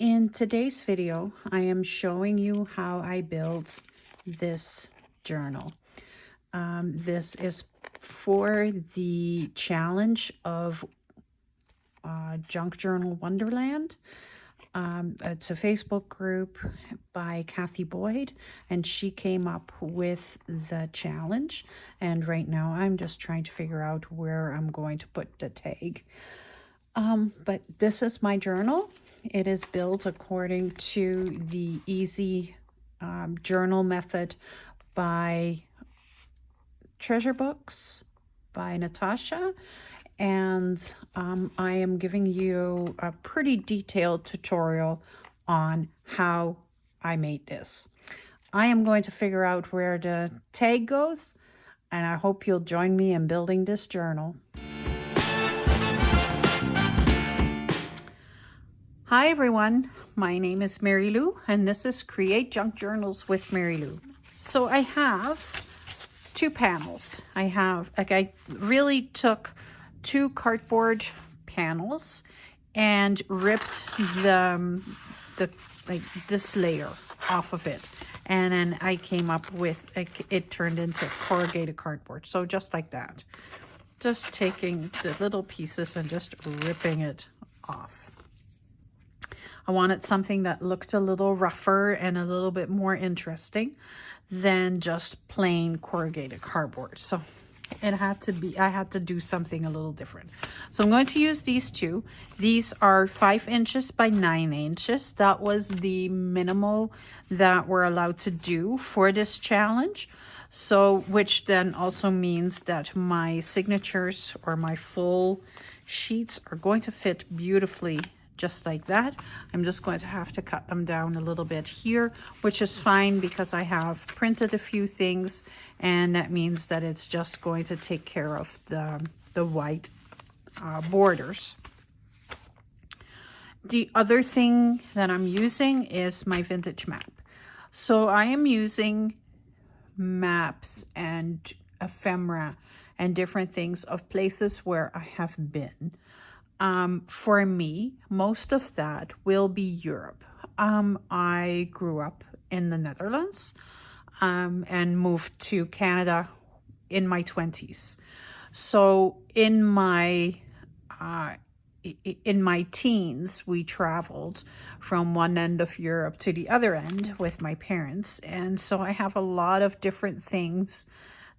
In today's video, I am showing you how I built this journal. This is for the challenge of Junk Journal Wonderland. It's a Facebook group by Kathy Boyd, and she came up with the challenge. And right now I'm just trying to figure out where I'm going to put the tag. But this is my journal. It is built according to the easy journal method by Treasure Books by Natasha. And I am giving you a pretty detailed tutorial on how I made this. I am going to figure out where the tag goes, and I hope you'll join me in building this journal. Hi everyone, my name is Mary Lou, and this is Create Junk Journals with Mary Lou. So I have two panels. I really took two cardboard panels and ripped this layer off of it, and then I came up with it turned into corrugated cardboard. So just like that, just taking the little pieces and just ripping it off. I wanted something that looked a little rougher and a little bit more interesting than just plain corrugated cardboard. So it had to be, I had to do something a little different. So I'm going to use these two. These are 5 inches by 9 inches. That was the minimal that we're allowed to do for this challenge. So, which then also means that my signatures or my full sheets are going to fit beautifully just like that. I'm just going to have to cut them down a little bit here, which is fine because I have printed a few things, and that means that it's just going to take care of the white borders. The other thing that I'm using is my vintage map. So I am using maps and ephemera and different things of places where I have been. For me, most of that will be Europe. I grew up in the Netherlands and moved to Canada in my 20s. So in my teens, we traveled from one end of Europe to the other end with my parents. And so I have a lot of different things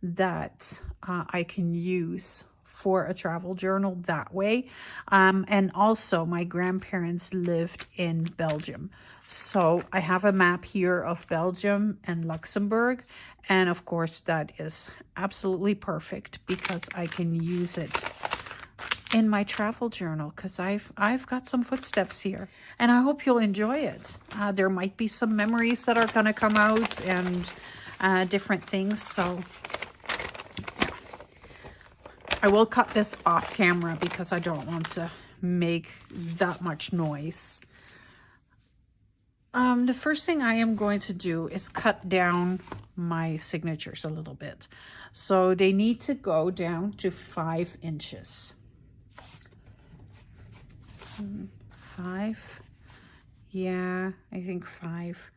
that I can use for a travel journal that way. And also my grandparents lived in Belgium. So I have a map here of Belgium and Luxembourg. And of course that is absolutely perfect because I can use it in my travel journal because I've got some footsteps here, and I hope you'll enjoy it. There might be some memories that are going to come out and different things. So I will cut this off camera because I don't want to make that much noise. The first thing I am going to do is cut down my signatures a little bit. So they need to go down to 5 inches. 5. Yeah, I think 5.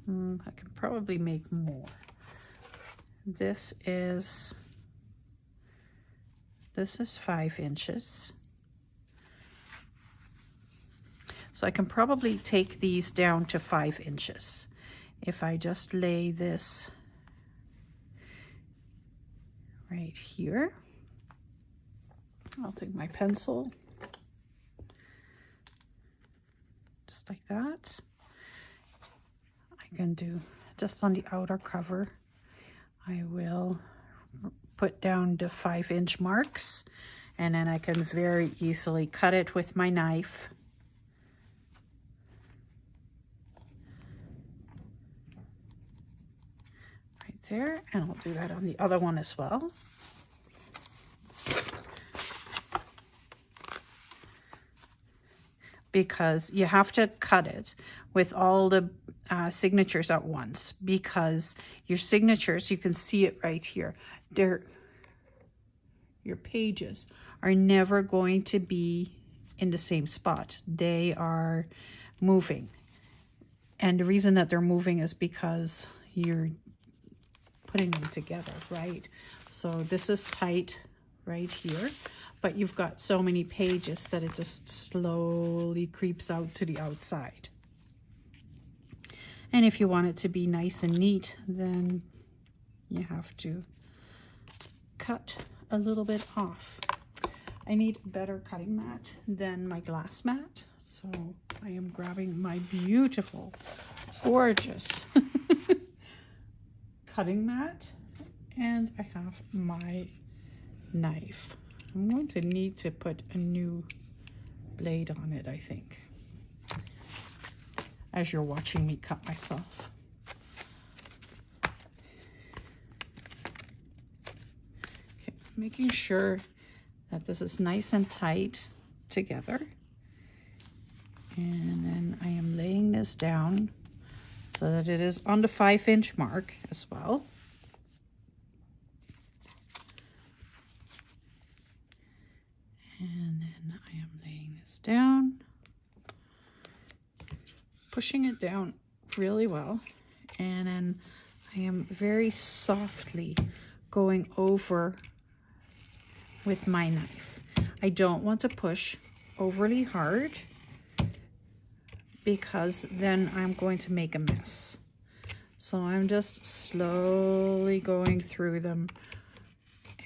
I can probably make more. This is 5 inches. So I can probably take these down to 5 inches. If I just lay this right here, I'll take my pencil, just like that. I can do just on the outer cover. I will put down the 5-inch marks, and then I can very easily cut it with my knife. Right there, and I'll do that on the other one as well. Because you have to cut it with all the signatures at once, because your signatures, you can see it right here, your pages are never going to be in the same spot. They are moving. And the reason that they're moving is because you're putting them together, right? So this is tight right here, but you've got so many pages that it just slowly creeps out to the outside. And if you want it to be nice and neat, then you have to cut a little bit off. I need a better cutting mat than my glass mat, so I am grabbing my beautiful, gorgeous cutting mat, and I have my knife. I'm going to need to put a new blade on it, I think, as you're watching me cut myself. Okay, making sure that this is nice and tight together. And then I am laying this down so that it is on the 5-inch mark as well. And then I am laying this down, pushing it down really well. And then I am very softly going over with my knife. I don't want to push overly hard because then I'm going to make a mess. So I'm just slowly going through them,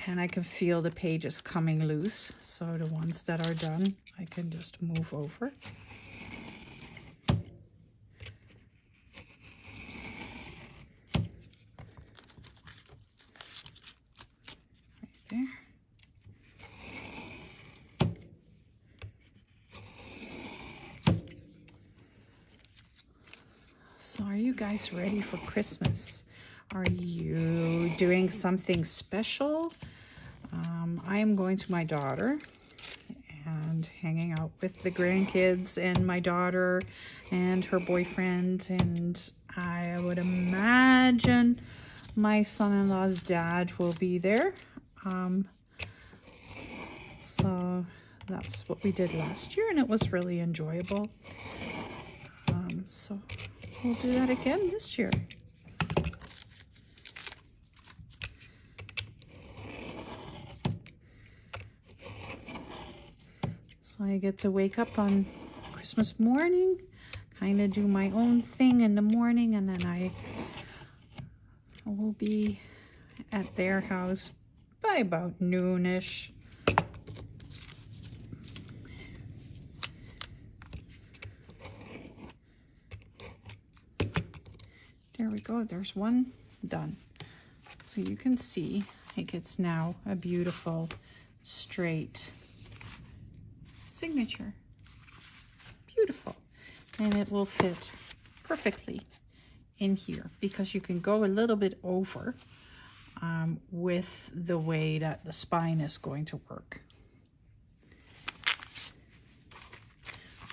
and I can feel the pages coming loose. So the ones that are done, I can just move over. Right there. So are you guys ready for Christmas? Are you doing something special? I am going to my daughter and hanging out with the grandkids and my daughter and her boyfriend, and I would imagine my son-in-law's dad will be there. So that's what we did last year, and it was really enjoyable. So we'll do that again this year. So I get to wake up on Christmas morning, kind of do my own thing in the morning, and then I will be at their house by about noonish. There we go, there's one done. So you can see it gets now a beautiful straight signature. Beautiful. And it will fit perfectly in here because you can go a little bit over with the way that the spine is going to work.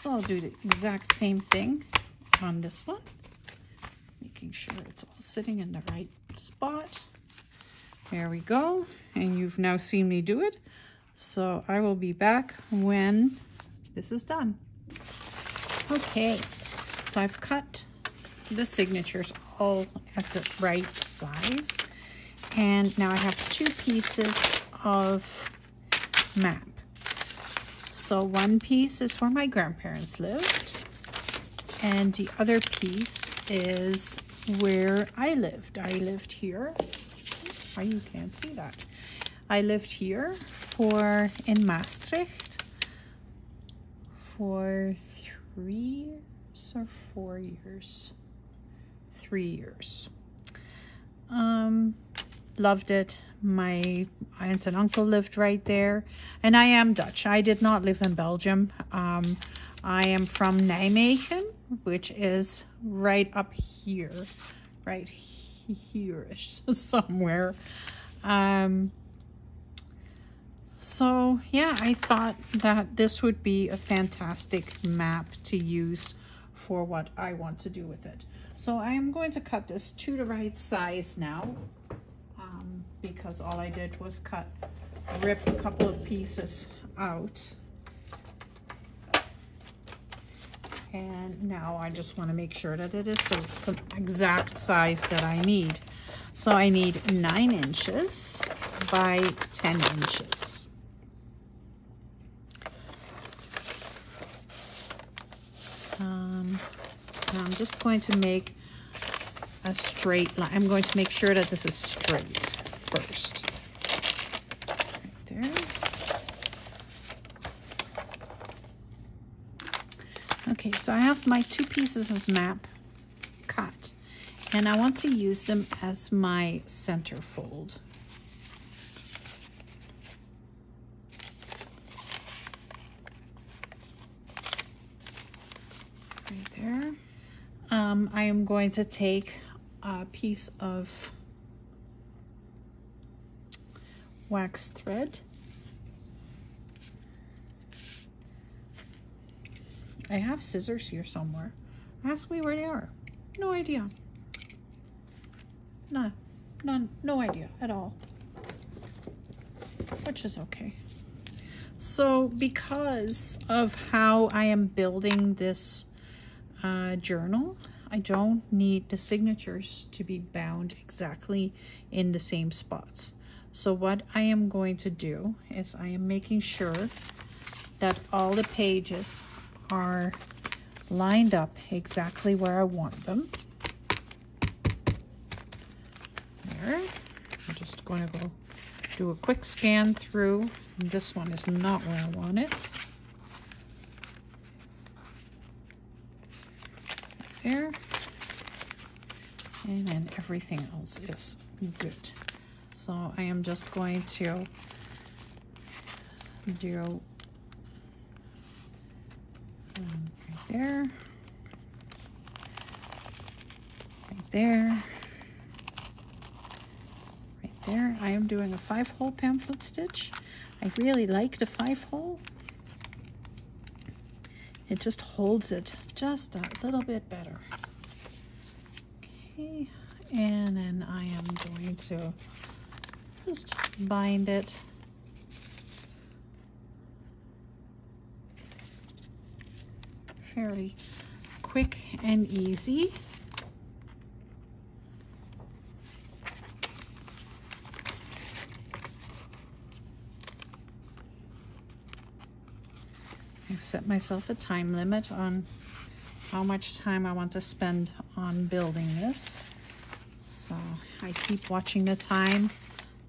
So I'll do the exact same thing on this one, making sure it's all sitting in the right spot. There we go. And you've now seen me do it. So I will be back when this is done. Okay, so I've cut the signatures all at the right size. And now I have 2 pieces of map. So one piece is where my grandparents lived, and the other piece is where I lived. I lived here. Oh, you can't see that. I lived here in Maastricht for 3 years or 4 years. 3 years. Loved it. My aunts and uncle lived right there, and I am Dutch. I did not live in Belgium. I am from Nijmegen, which is right up here, right here-ish somewhere. So yeah, I thought that this would be a fantastic map to use for what I want to do with it. So I am going to cut this to the right size now, because all I did was rip a couple of pieces out. And now I just want to make sure that it is the exact size that I need. So I need 9 inches by 10 inches. I'm just going to make a straight line. I'm going to make sure that this is straight first. Right there. Okay, so I have my 2 pieces of map cut, and I want to use them as my center fold. Right there. I am going to take a piece of wax thread. I have scissors here somewhere. Ask me where they are. No idea. No idea at all. Which is okay. So because of how I am building this journal, I don't need the signatures to be bound exactly in the same spots. So what I am going to do is I am making sure that all the pages are lined up exactly where I want them. There. I'm just going to go do a quick scan through. This one is not where I want it. There. And then everything else is good. So I am just going to do right there, right there, right there. I am doing a 5-hole pamphlet stitch. I really like the 5-hole. It just holds it just a little bit better. Okay, and then I am going to just bind it. Fairly quick and easy. I've set myself a time limit on how much time I want to spend on building this. So I keep watching the time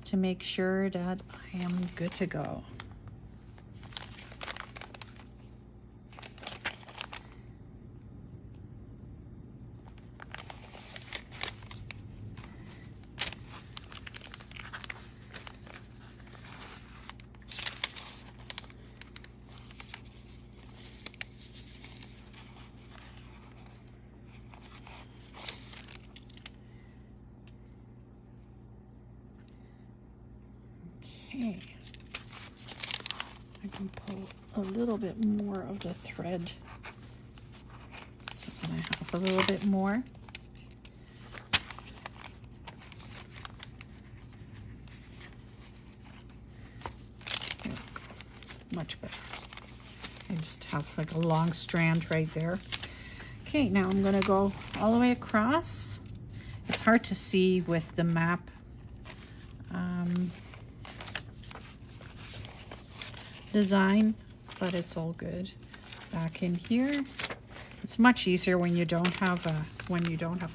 to make sure that I am good to go. Okay, I can pull a little bit more of the thread so that I have a little bit more. There we go. Much better. I just have like a long strand right there. Okay, now I'm going to go all the way across. It's hard to see with the map. Design, but it's all good. Back in here, it's much easier when you don't have a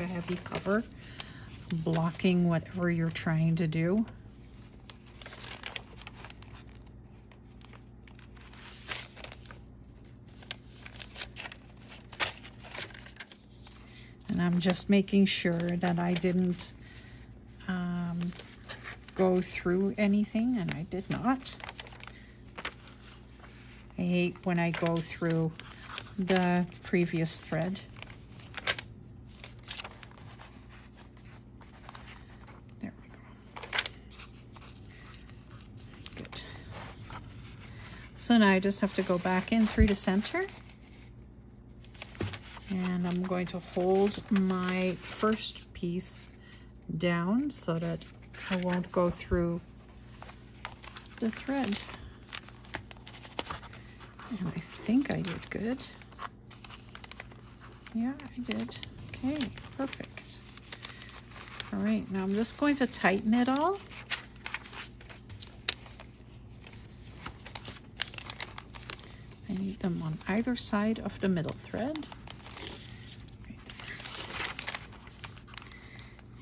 heavy cover blocking whatever you're trying to do. And I'm just making sure that I didn't go through anything, and I did not. I hate when I go through the previous thread. There we go. Good. So now I just have to go back in through the center. And I'm going to hold my first piece down so that I won't go through the thread. And I think I did good. Yeah, I did. Okay, perfect. All right, now I'm just going to tighten it all. I need them on either side of the middle thread. Right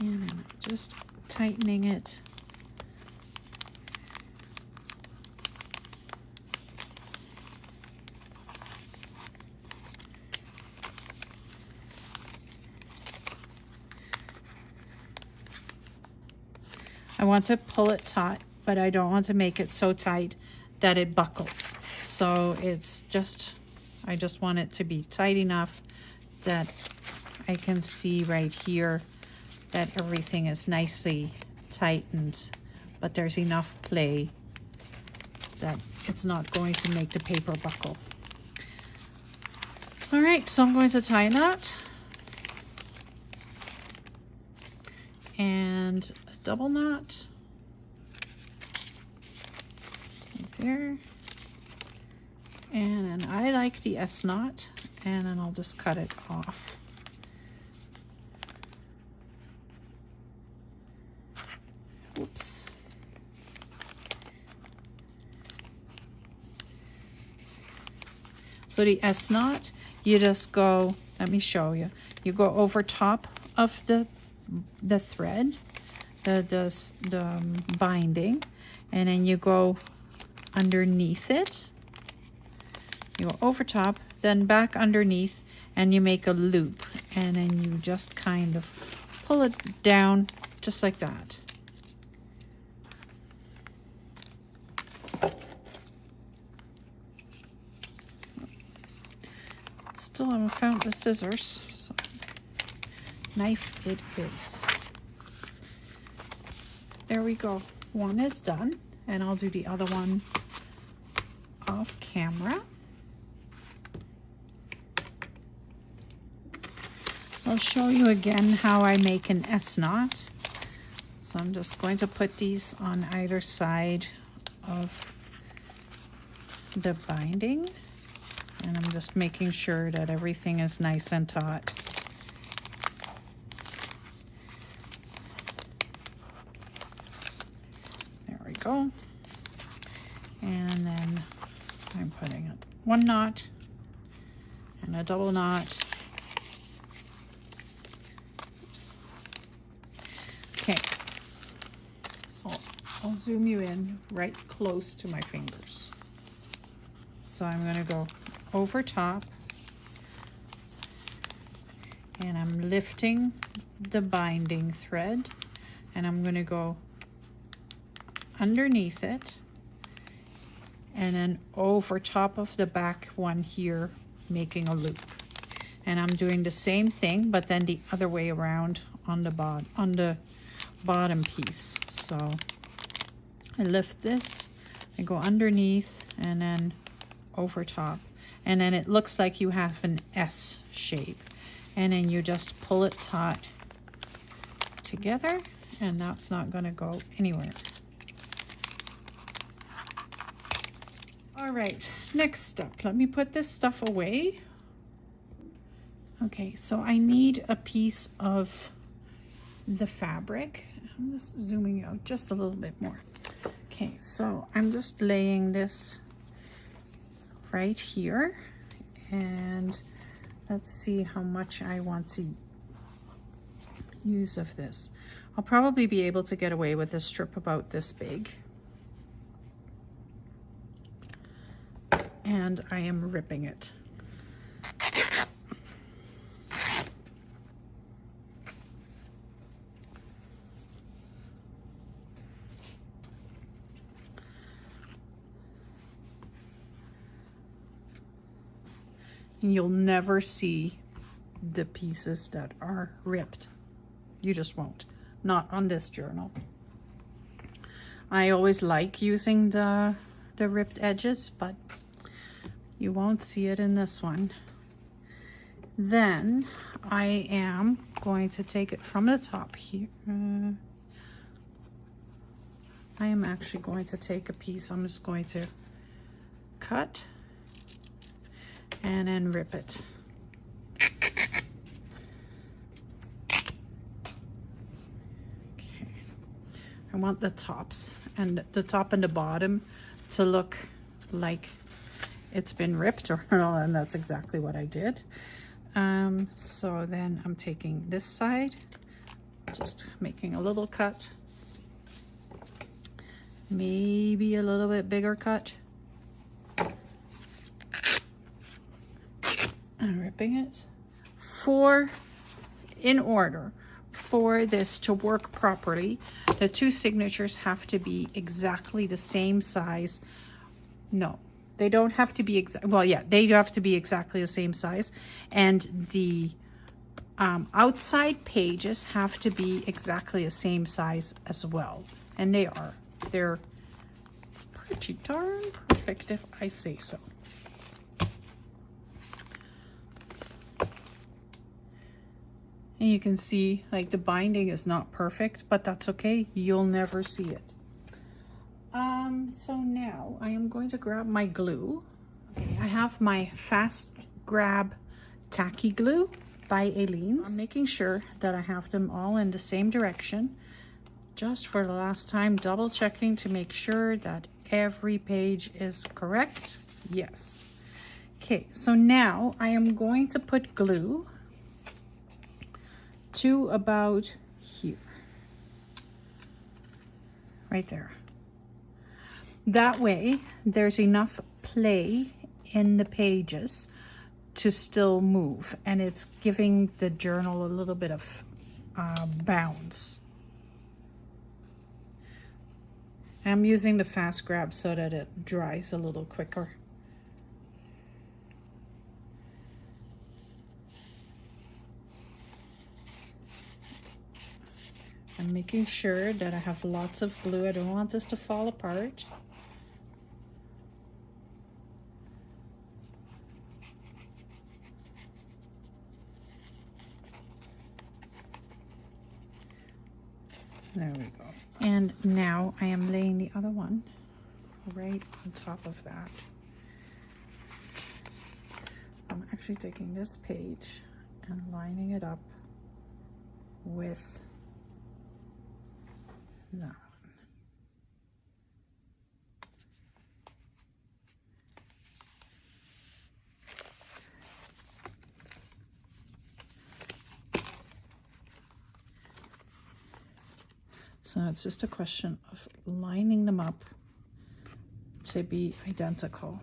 there. And I'm just tightening it. I want to pull it taut, but I don't want to make it so tight that it buckles. So it's just, I just want it to be tight enough that I can see right here that everything is nicely tightened, but there's enough play that it's not going to make the paper buckle. All right, so I'm going to tie a knot and a double knot right there. And then I like the S knot, and then I'll just cut it off. Oops. So the S knot, you just go, let me show you. You go over top of the thread, the binding, and then you go underneath it. You go over top, then back underneath, and you make a loop, and then you just kind of pull it down just like that. Still haven't found the scissors, so knife it is. There we go. One is done, and I'll do the other one off camera. So I'll show you again how I make an S knot. So I'm just going to put these on either side of the binding, and I'm just making sure that everything is nice and taut. There we go. And then I'm putting one knot and a double knot. Oops. Okay, so I'll zoom you in right close to my fingers. So I'm going to go over top, and I'm lifting the binding thread, and I'm going to go underneath it, and then over top of the back one here, making a loop. And I'm doing the same thing, but then the other way around on the bottom piece. So I lift this, I go underneath, and then over top, and then it looks like you have an S shape, and then you just pull it taut together, and that's not going to go anywhere. All right, next step, let me put this stuff away. Okay, so I need a piece of the fabric. I'm just zooming out just a little bit more. Okay, so I'm just laying this right here, and let's see how much I want to use of this. I'll probably be able to get away with a strip about this big. And I am ripping it. You'll never see the pieces that are ripped. You just won't. Not on this journal. I always like using the ripped edges, but you won't see it in this one. Then I am going to take it from the top here. I am actually going to take a piece. I'm just going to cut and then rip it. I want the tops and the top and the bottom to look like it's been ripped, and that's exactly what I did. So then I'm taking this side, just making a little cut, maybe a little bit bigger cut, and ripping it. In order for this to work properly, the two signatures have to be exactly the same size. No, they don't have to be well, yeah, they have to be exactly the same size, and the outside pages have to be exactly the same size as well, and they're pretty darn perfect, if I say so. And you can see, like, the binding is not perfect, but that's okay. You'll never see it. So now I am going to grab my glue. Okay, I have my Fast Grab Tacky Glue by Aleene's. I'm making sure that I have them all in the same direction. Just for the last time, double checking to make sure that every page is correct. Yes. Okay, so now I am going to put glue to about here, right there. That way there's enough play in the pages to still move, and it's giving the journal a little bit of bounce. I'm using the Fast Grab so that it dries a little quicker. I'm making sure that I have lots of glue. I don't want this to fall apart. There we go. And now I am laying the other one right on top of that. I'm actually taking this page and lining it up with that. So it's just a question of lining them up to be identical.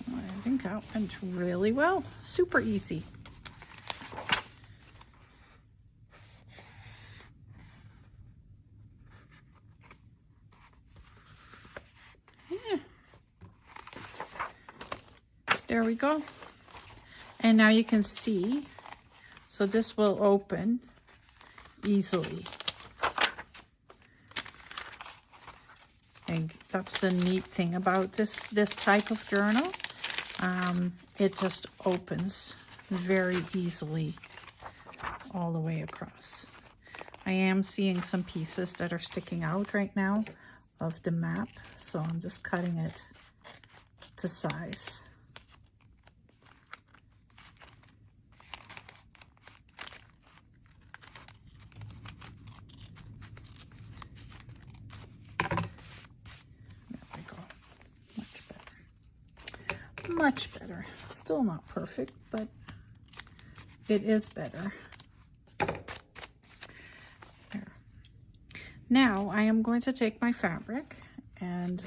I think that went really well. Super easy. There we go. And now you can see, so this will open easily. And that's the neat thing about this type of journal. It just opens very easily all the way across. I am seeing some pieces that are sticking out right now of the map, so I'm just cutting it to size. Much better. Still not perfect, but it is better. There. Now I am going to take my fabric, and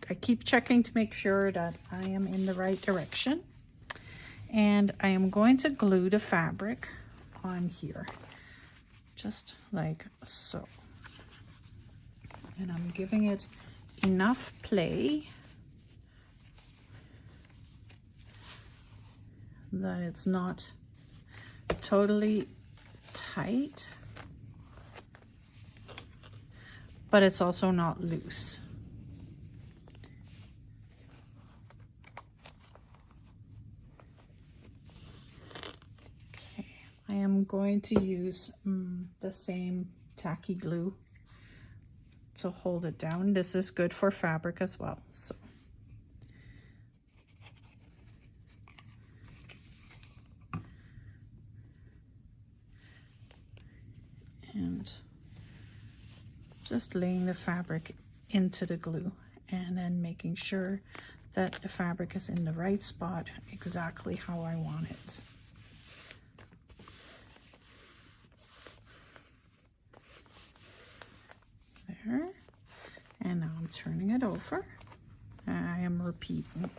I keep checking to make sure that I am in the right direction, and I am going to glue the fabric on here, just like so. And I'm giving it enough play that it's not totally tight, but it's also not loose. Okay, I am going to use the same tacky glue to hold it down. This is good for fabric as well. So and just laying the fabric into the glue and then making sure that the fabric is in the right spot, exactly how I want it. There. And now I'm turning it over. I am repeating.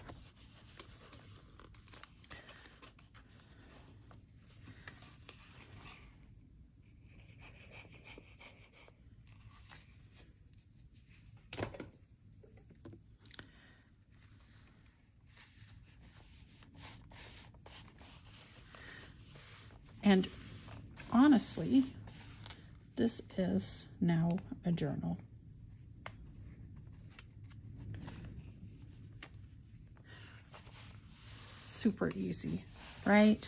And honestly, this is now a journal. Super easy, right?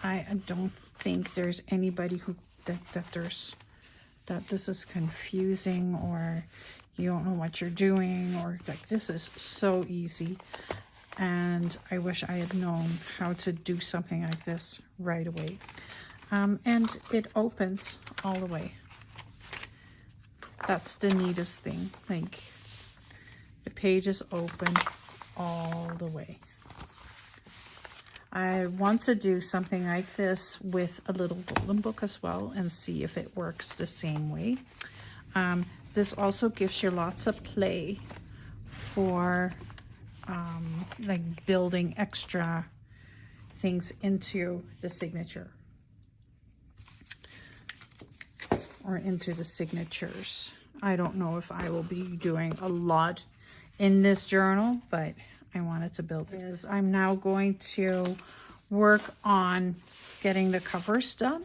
I don't think there's anybody who that this is confusing, or you don't know what you're doing, or like, this is so easy. And I wish I had known how to do something like this right away. And it opens all the way. That's the neatest thing. Like, the pages open all the way. I want to do something like this with a little golden book as well and see if it works the same way. This also gives you lots of play for like building extra things into the signature or into the signatures. I don't know if I will be doing a lot in this journal, but I wanted to build this. I'm now going to work on getting the covers done,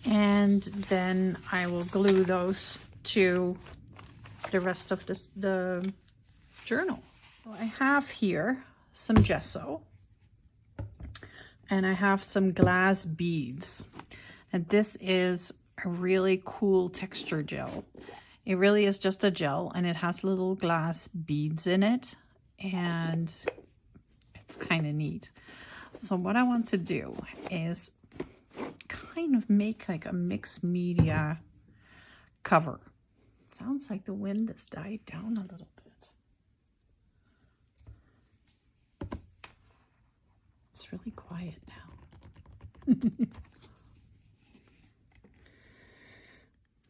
and then I will glue those to the rest of the journal. So I have here some gesso, and I have some glass beads, and this is a really cool texture gel. It really is just a gel, and it has little glass beads in it, and it's kind of neat. So what I want to do is kind of make like a mixed media cover. Sounds like the wind has died down a little bit. It's really quiet now.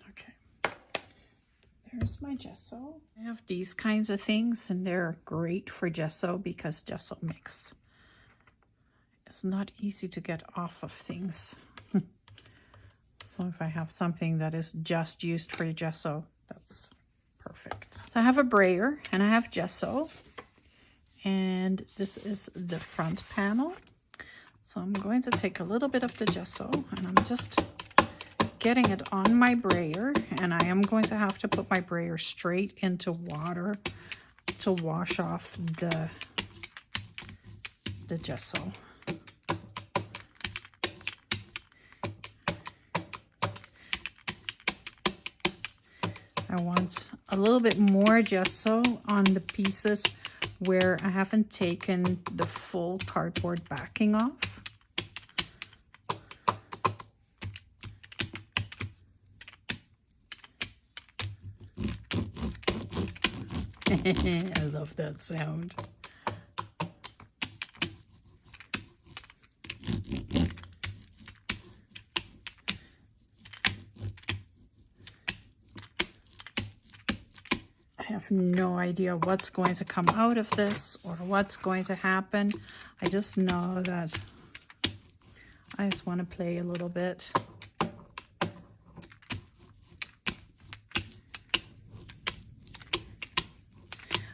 Okay, there's my gesso. I have these kinds of things, and they're great for gesso because gesso mix is not easy to get off of things. So if I have something that is just used for gesso, that's perfect. So I have a brayer and I have gesso, and this is the front panel. So I'm going to take a little bit of the gesso and I'm just getting it on my brayer, and I am going to have to put my brayer straight into water to wash off the gesso. I want a little bit more gesso on the pieces where I haven't taken the full cardboard backing off. I love that sound. I have no idea what's going to come out of this or what's going to happen. I just know that I just want to play a little bit.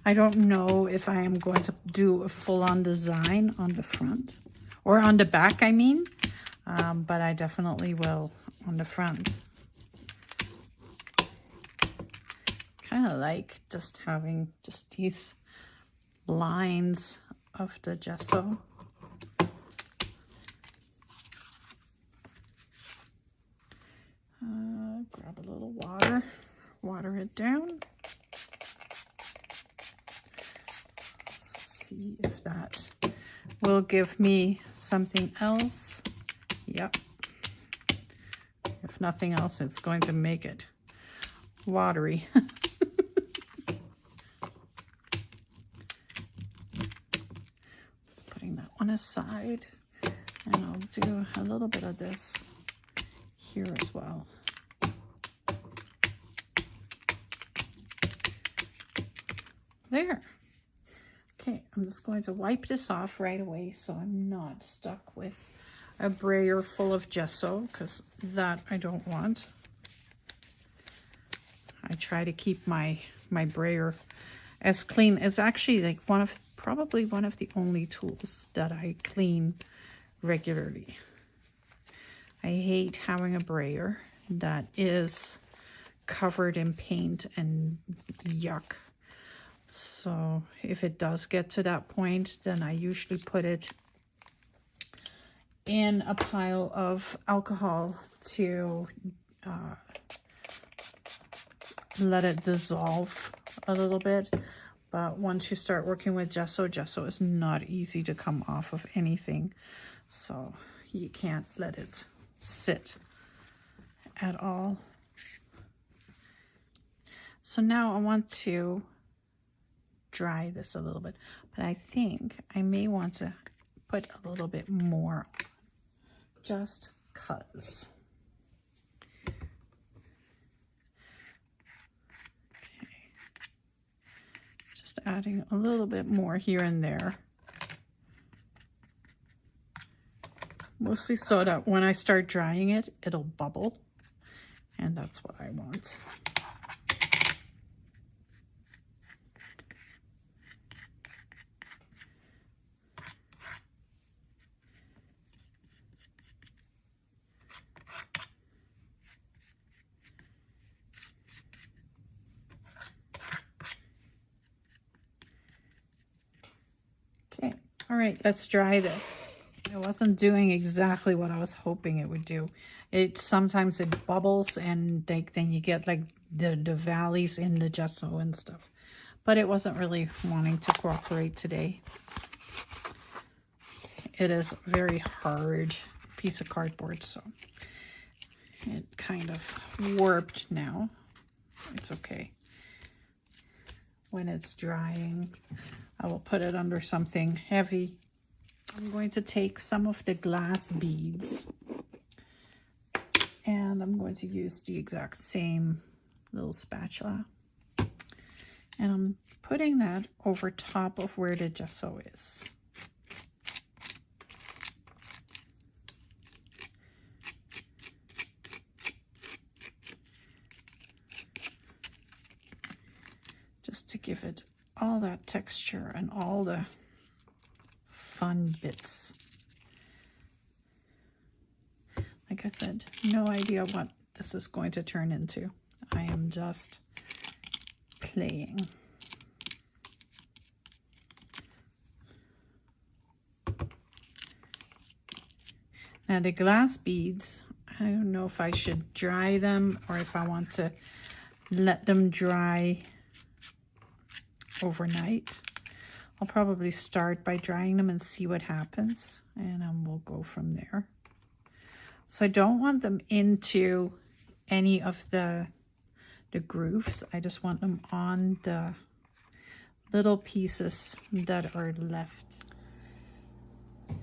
I don't know if I am going to do a full-on design on the front or on the back, I mean, but I definitely will on the front. Kind of like just having just these lines of the gesso. Grab a little water. Water it down. See if that will give me something else. Yep. If nothing else, it's going to make it watery. Just putting that one aside, and I'll do a little bit of this here as well. There. Okay, I'm just going to wipe this off right away so I'm not stuck with a brayer full of gesso, because that I don't want. I try to keep my brayer as clean. It's actually like probably one of the only tools that I clean regularly. I hate having a brayer that is covered in paint and yuck. So if it does get to that point, then I usually put it in a pile of alcohol to let it dissolve a little bit. But once you start working with gesso, gesso is not easy to come off of anything. So you can't let it sit at all. So now I want to dry this a little bit, but I think I may want to put a little bit more on, just cuz. Okay. Just adding a little bit more here and there. Mostly so that when I start drying it, it'll bubble, and that's what I want. Okay, all right, let's dry this. It wasn't doing exactly what I was hoping it would do. Sometimes it bubbles, and then you get like the valleys in the gesso and stuff. But it wasn't really wanting to cooperate today. It is a very hard piece of cardboard, so it kind of warped now. It's okay. When it's drying, I will put it under something heavy. I'm going to take some of the glass beads, and I'm going to use the exact same little spatula, and I'm putting that over top of where the gesso is. Just to give it all that texture and all the fun bits. Like I said, no idea what this is going to turn into. I am just playing. Now the glass beads, I don't know if I should dry them or if I want to let them dry overnight. I'll probably start by drying them and see what happens, and we'll go from there. So I don't want them into any of the grooves. I just want them on the little pieces that are left.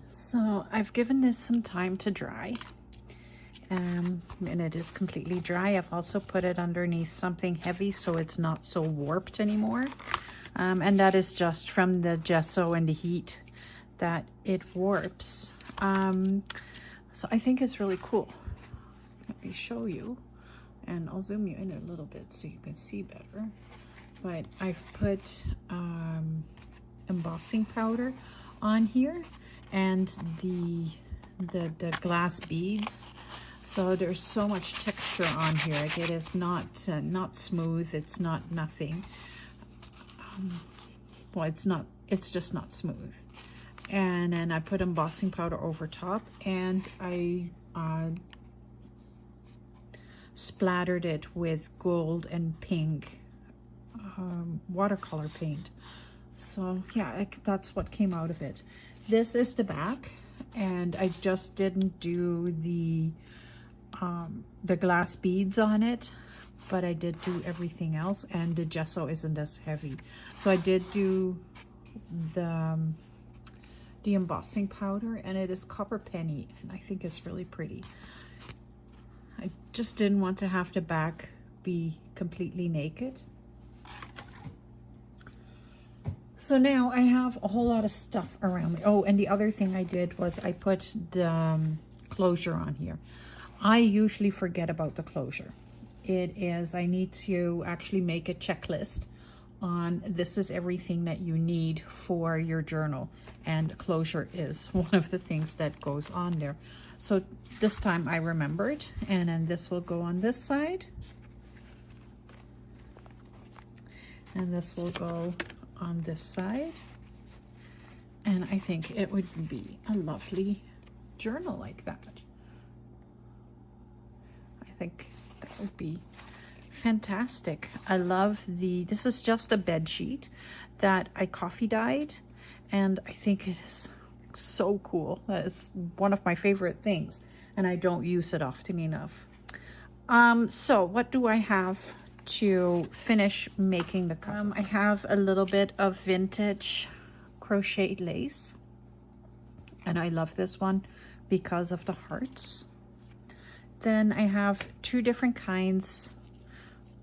So I've given this some time to dry, and it is completely dry. I've also put it underneath something heavy so it's not so warped anymore. And that is just from the gesso and the heat that it warps. So I think it's really cool. Let me show you, and I'll zoom you in a little bit so you can see better. But I've put embossing powder on here and the glass beads. So there's so much texture on here. Like, it is not smooth. It's not nothing. Well, it's just not smooth. And then I put embossing powder over top, and I splattered it with gold and pink watercolor paint. So yeah, that's what came out of it. This is the back, and I just didn't do the glass beads on it, but I did do everything else, and the gesso isn't as heavy. So I did do the embossing powder, and it is copper penny, and I think it's really pretty. I just didn't want to have the back be completely naked. So now I have a whole lot of stuff around me. Oh, and the other thing I did was I put the closure on here. I usually forget about the closure. I need to actually make a checklist on this is everything that you need for your journal, and closure is one of the things that goes on there. So this time I remembered, and then this will go on this side, and this will go on this side, and I think it would be a lovely journal like that. I think that would be fantastic. I love this is just a bed sheet that I coffee dyed, and I think it is so cool. It's one of my favorite things, and I don't use it often enough. So what do I have to finish making the cover? I have a little bit of vintage crochet lace, and I love this one because of the hearts. Then I have 2 different kinds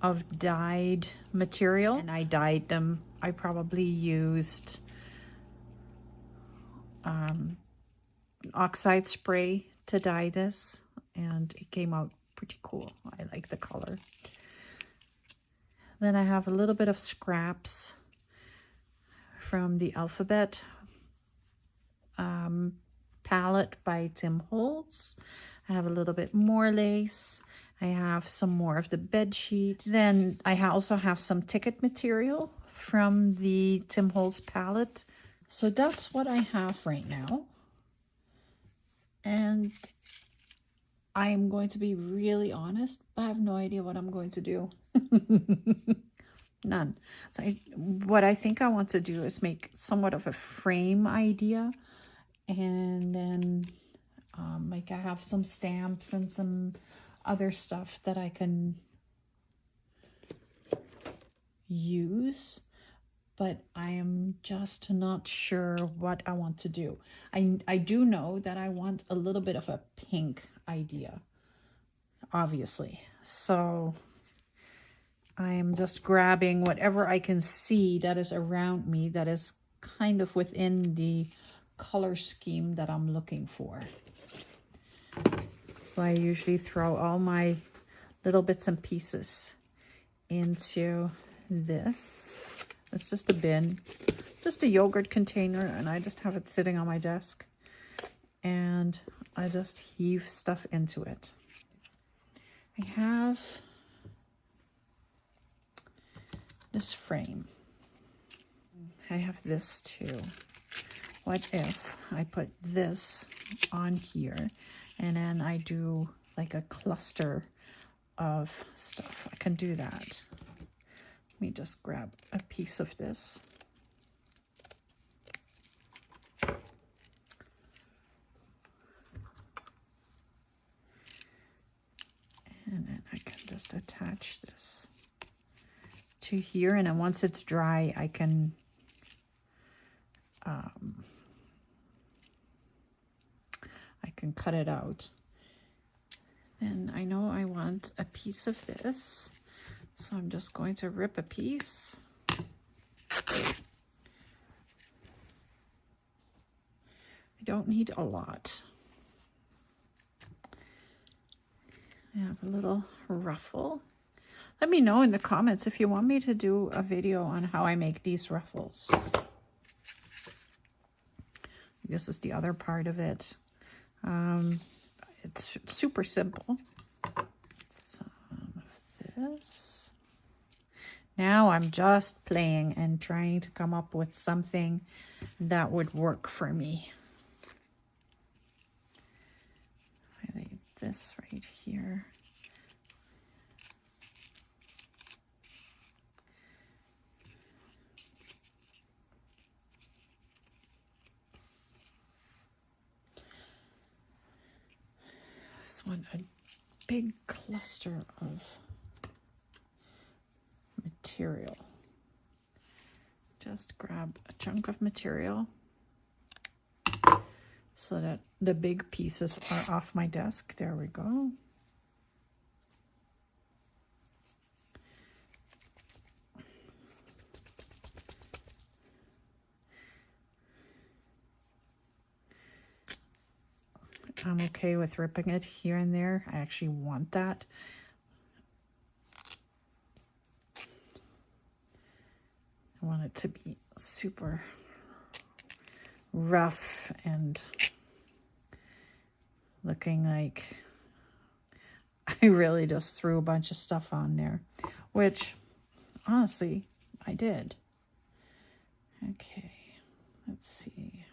of dyed material, and I dyed them. I probably used oxide spray to dye this, and it came out pretty cool. I like the color. Then I have a little bit of scraps from the Alphabet palette by Tim Holtz. I have a little bit more lace. I have some more of the bed sheet. Then I also have some ticket material from the Tim Holtz palette. So that's what I have right now. And I'm going to be really honest, I have no idea what I'm going to do. None. So what I think I want to do is make somewhat of a frame idea, and then like I have some stamps and some other stuff that I can use, but I am just not sure what I want to do. I do know that I want a little bit of a pink idea, obviously. So I am just grabbing whatever I can see that is around me that is kind of within the color scheme that I'm looking for. So I usually throw all my little bits and pieces into this. It's just a bin, just a yogurt container, and I just have it sitting on my desk, and I just heave stuff into it. I have this frame. I have this too. What if I put this on here, and then I do like a cluster of stuff? I can do that. Let me just grab a piece of this. And then I can just attach this to here, and then once it's dry, I can cut it out. Then I know I want a piece of this, so I'm just going to rip a piece. I don't need a lot. I have a little ruffle. Let me know in the comments if you want me to do a video on how I make these ruffles. This is the other part of it. It's super simple. Some of this. Now I'm just playing and trying to come up with something that would work for me. I like this right here. just want a big cluster of material. Just grab a chunk of material so that the big pieces are off my desk. There we go. I'm okay with ripping it here and there. I actually want that. I want it to be super rough and looking like I really just threw a bunch of stuff on there, which honestly I did. Okay, let's see.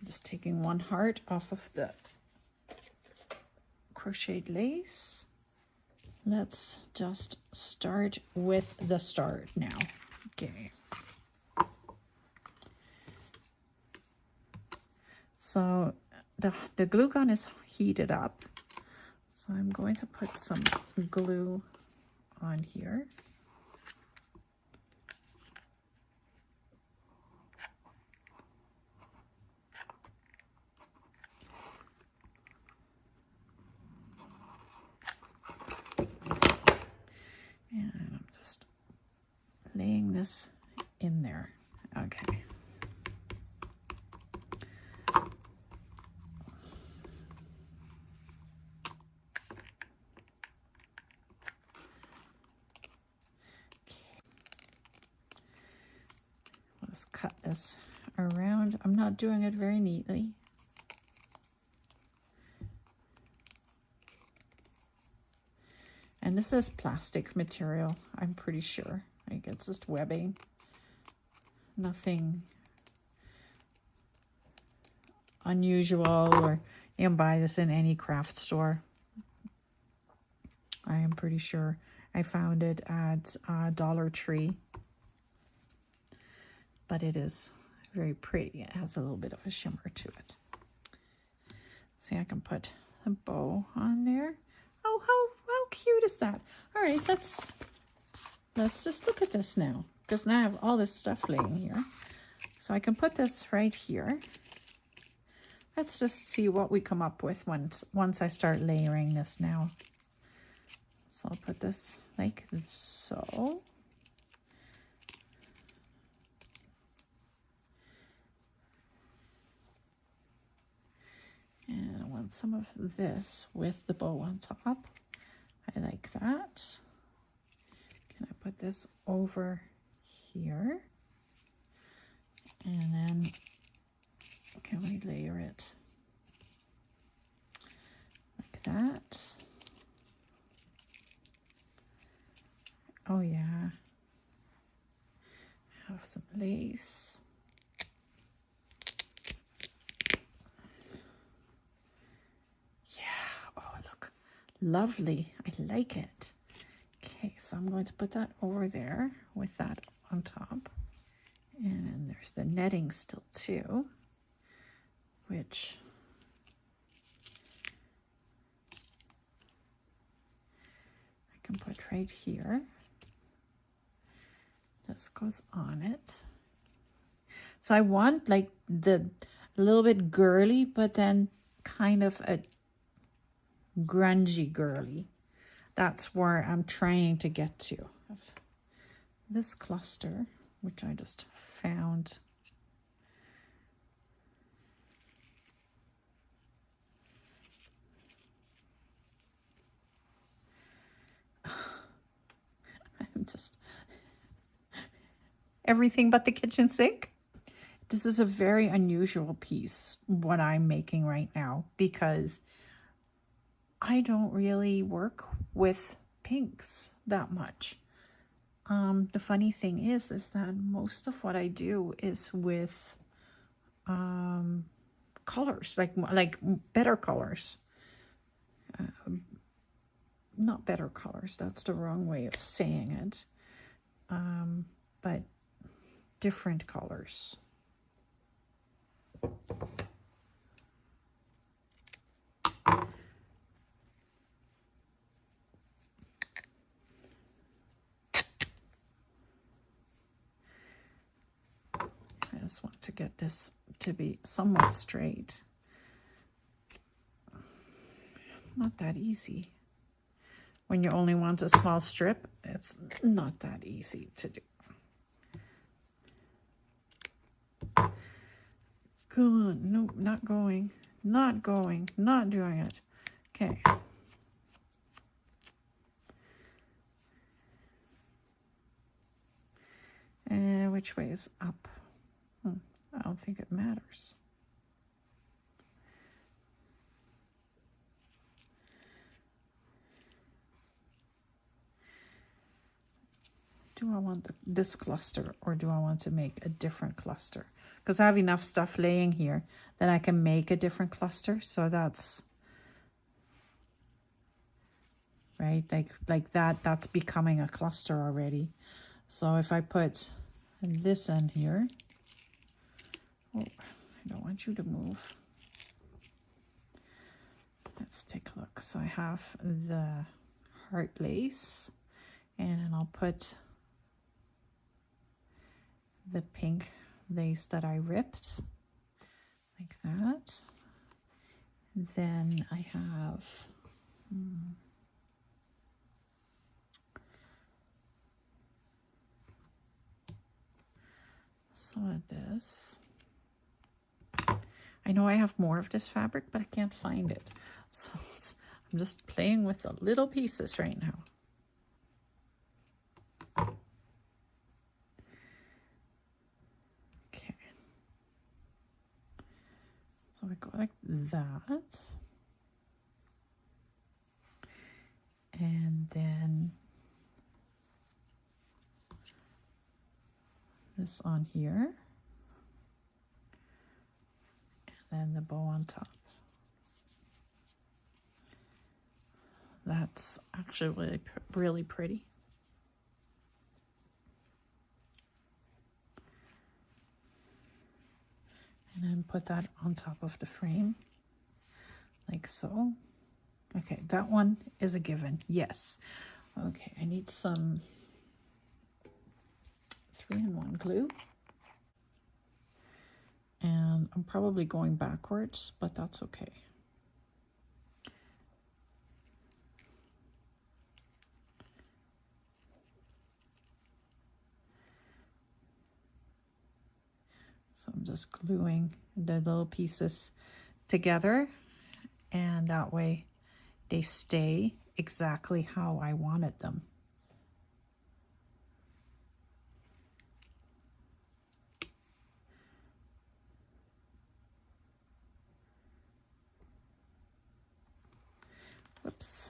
Just taking one heart off of the crocheted lace. Let's just start with the start now. Okay. So the glue gun is heated up. So I'm going to put some glue on here. And I'm just laying this in there. Okay. Let's cut this around. I'm not doing it very neatly. And this is plastic material, I'm pretty sure. Like, it's just webbing. Nothing unusual, or you can buy this in any craft store. I am pretty sure I found it at Dollar Tree. But it is very pretty. It has a little bit of a shimmer to it. See, I can put a bow on there. Oh, how cute is that? All right, let's just look at this now, because now I have all this stuff laying here. So I can put this right here. Let's just see what we come up with once I start layering this now. So I'll put this like so. And I want some of this with the bow on top. I like that. Can I put this over here? And then can we layer it like that? Oh yeah. Have some lace. Lovely. I like it. Okay, so I'm going to put that over there with that on top. And there's the netting still too, which I can put right here. This goes on it. So I want like a little bit girly, but then kind of a grungy girly. That's where I'm trying to get to. This cluster, which I just found. I'm just everything but the kitchen sink. This is a very unusual piece, what I'm making right now, because I don't really work with pinks that much. The funny thing is that most of what I do is with colors, like better colors. Not better colors, that's the wrong way of saying it. But different colors. just want to get this to be somewhat straight. Not that easy. When you only want a small strip, it's not that easy to do. Come on, no, not going, not going, not doing it. Okay. And which way is up? I don't think it matters. Do I want this cluster, or do I want to make a different cluster? Because I have enough stuff laying here that I can make a different cluster. So that's right, like that's becoming a cluster already. So if I put this in here, oh, I don't want you to move. Let's take a look. So I have the heart lace, and then I'll put the pink lace that I ripped like that. Then I have some of this. I know I have more of this fabric, but I can't find it. So I'm just playing with the little pieces right now. Okay. So I go like that. And then this on here. And then the bow on top. That's actually really pretty. And then put that on top of the frame, like so. Okay, that one is a given, yes. Okay, I need some 3-in-1 glue. And I'm probably going backwards, but that's okay. So I'm just gluing the little pieces together, and that way they stay exactly how I wanted them. Whoops.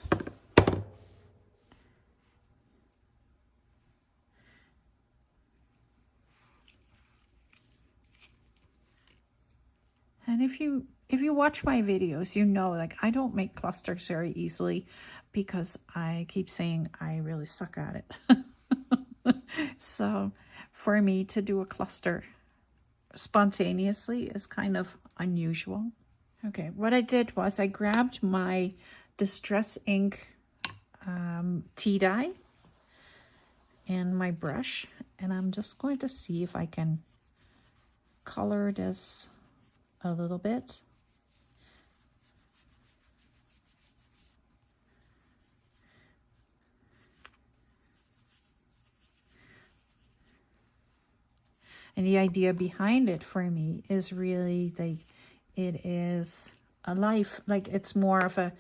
And if you watch my videos, you know, like, I don't make clusters very easily because I keep saying I really suck at it. So for me to do a cluster spontaneously is kind of unusual. Okay, what I did was I grabbed my Distress Ink tea dye and my brush, and I'm just going to see if I can color this a little bit. And the idea behind it for me is really like, it is a life, like it's more of a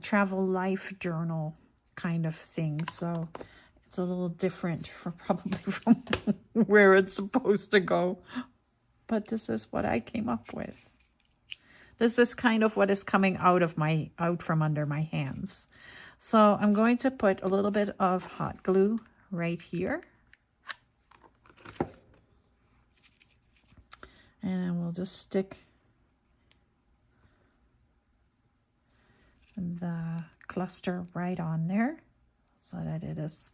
travel life journal kind of thing. So it's a little different from probably from where it's supposed to go. But this is what I came up with. This is kind of what is coming out from under my hands. So I'm going to put a little bit of hot glue right here. And we'll just stick the cluster right on there so that it is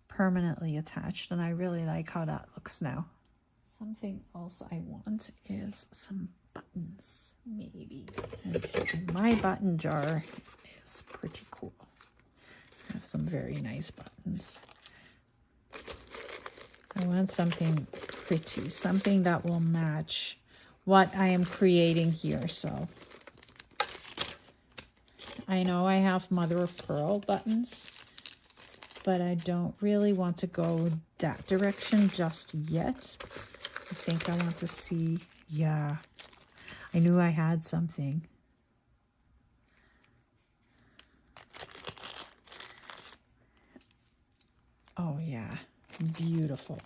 permanently attached. And I really like how that looks now. Something else I want is some buttons, maybe. Okay, and my button jar is pretty cool. I have some very nice buttons. I want something pretty, something that will match what I am creating here. So I know I have mother of pearl buttons, but I don't really want to go that direction just yet. I think I want to see, yeah, I knew I had something. Oh yeah, beautiful.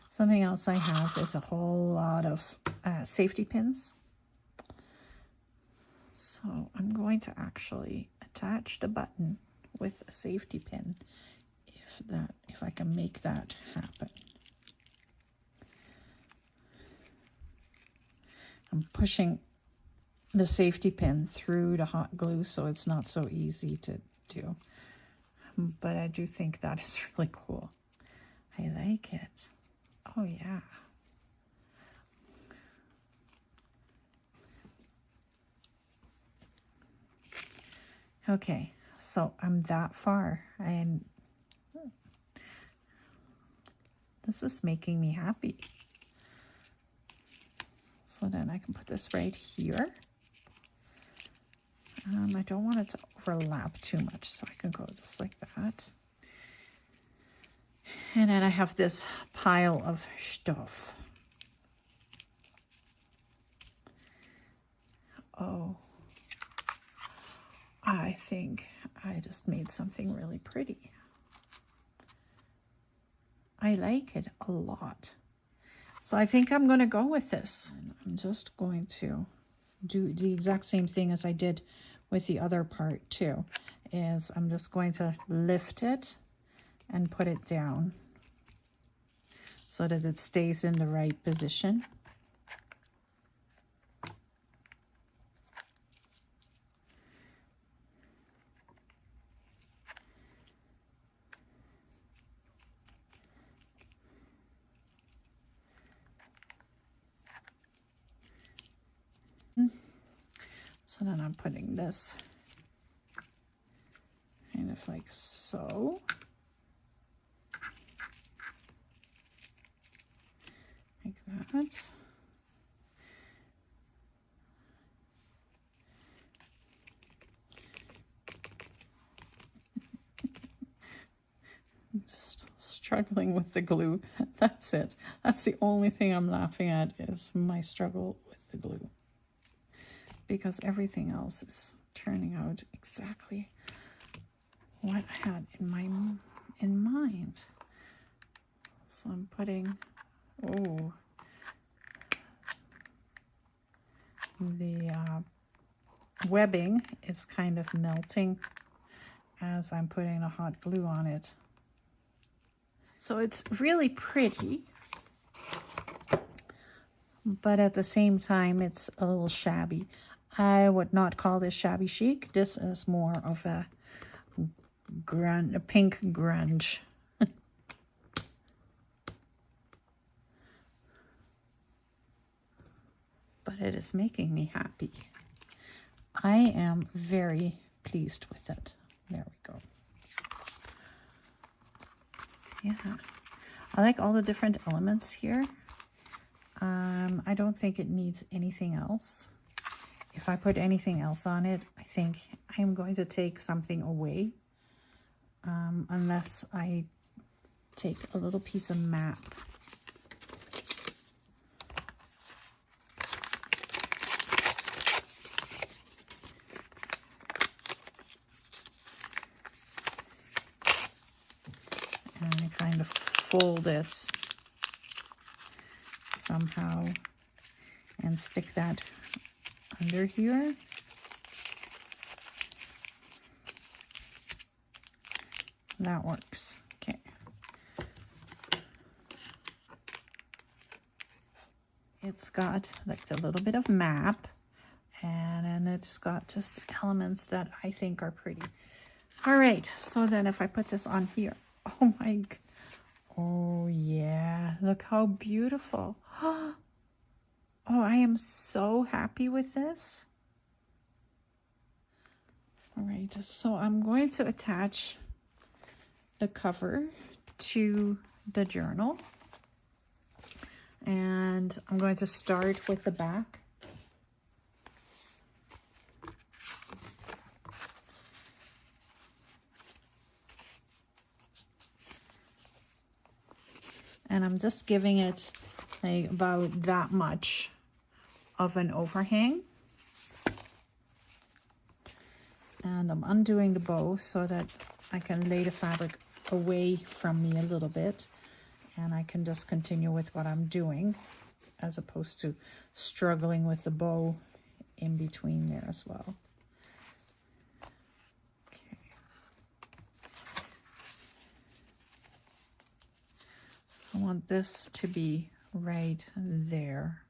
Something else I have is a whole lot of safety pins. So I'm going to actually attach the button with a safety pin if I can make that happen. I'm pushing the safety pin through the hot glue, so it's not so easy to do. But I do think that is really cool. I like it. Oh yeah. Okay, so I'm that far, and this is making me happy. So then I can put this right here. I don't want it to overlap too much, so I can go just like that. And then I have this pile of stuff. Oh, I think I just made something really pretty. I like it a lot. So I think I'm going to go with this. I'm just going to do the exact same thing as I did with the other part too, is I'm just going to lift it and put it down so that it stays in the right position. So then I'm putting this kind of like so. Like that. Just struggling with the glue. That's it. That's the only thing I'm laughing at, is my struggle with the glue. Because everything else is turning out exactly what I had in mind. So I'm putting, oh, the webbing is kind of melting as I'm putting the hot glue on it. So it's really pretty, but at the same time it's a little shabby. I would not call this shabby chic. This is more of a pink grunge. But it is making me happy. I am very pleased with it. There we go. Yeah, I like all the different elements here. I don't think it needs anything else. If I put anything else on it, I think I'm going to take something away. Unless I take a little piece of map. And I kind of fold it somehow and stick that under here. That works. Okay. It's got like a little bit of map, and then it's got just elements that I think are pretty. All right, so then if I put this on here, oh yeah, look how beautiful. Oh, I am so happy with this. All right, so I'm going to attach the cover to the journal. And I'm going to start with the back. And I'm just giving it like about that much of an overhang. And I'm undoing the bow so that I can lay the fabric away from me a little bit. And I can just continue with what I'm doing, as opposed to struggling with the bow in between there as well. Okay. I want this to be right there.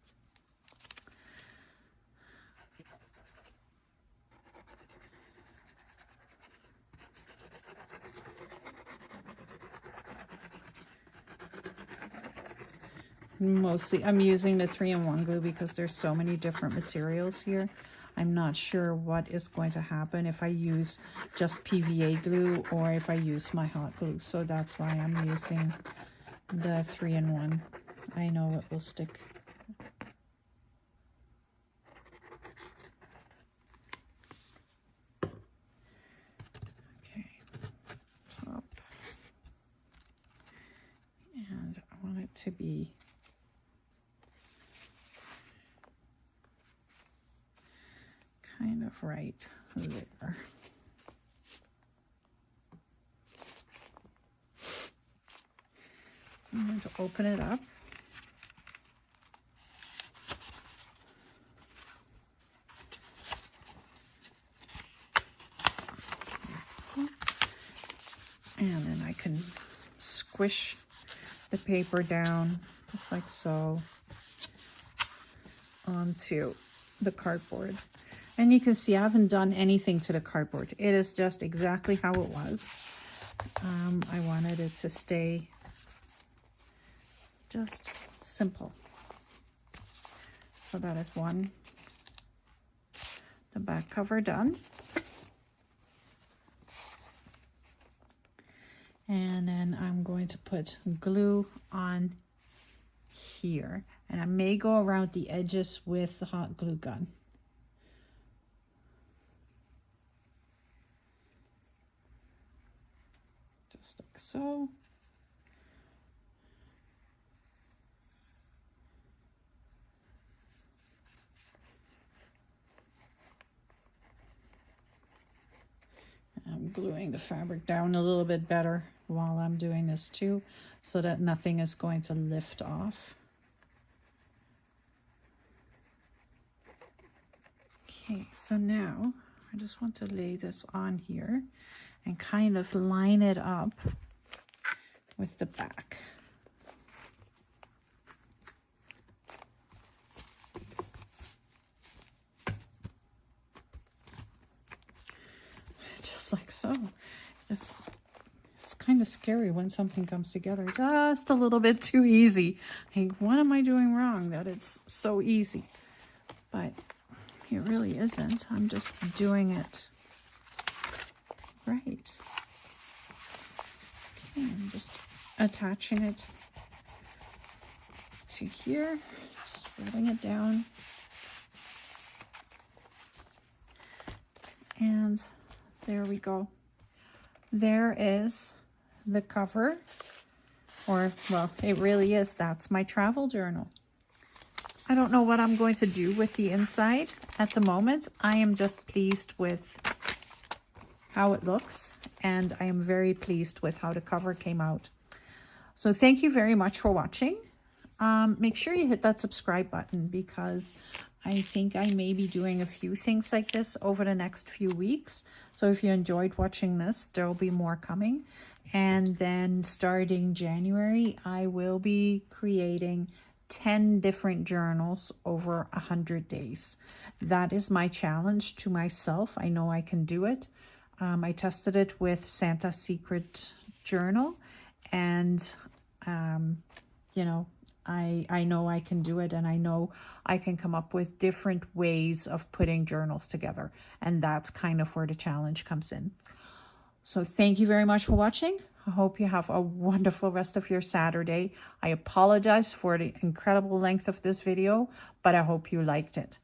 Mostly I'm using the 3-in-1 glue because there's so many different materials here. I'm not sure what is going to happen if I use just PVA glue or if I use my hot glue. So that's why I'm using the 3-in-1. I know it will stick. Okay, top. And I want it to be kind of right there. So I'm going to open it up. And then I can squish the paper down just like so onto the cardboard. And you can see I haven't done anything to the cardboard. It is just exactly how it was. I wanted it to stay just simple. So that is one. The back cover done. And then I'm going to put glue on here. And I may go around the edges with the hot glue gun. Just like so. I'm gluing the fabric down a little bit better while I'm doing this too, so that nothing is going to lift off. Okay, so now I just want to lay this on here and kind of line it up with the back. Just like so. It's kind of scary when something comes together just a little bit too easy. Like, what am I doing wrong that it's so easy? But it really isn't. I'm just doing it right. Okay, I'm just attaching it to here, just rolling it down. And there we go. There is the cover, or well, it really is. That's my travel journal. I don't know what I'm going to do with the inside at the moment. I am just pleased with how it looks, and I am very pleased with how the cover came out. So thank you very much for watching. Make sure you hit that subscribe button, because I think I may be doing a few things like this over the next few weeks. So if you enjoyed watching this, there will be more coming. And then starting January, I will be creating 10 different journals over 100 days. That is my challenge to myself. I know I can do it. I tested it with Santa's Secret Journal, and you know, I know I can do it, and I know I can come up with different ways of putting journals together, and that's kind of where the challenge comes in. So thank you very much for watching. I hope you have a wonderful rest of your Saturday. I apologize for the incredible length of this video, but I hope you liked it.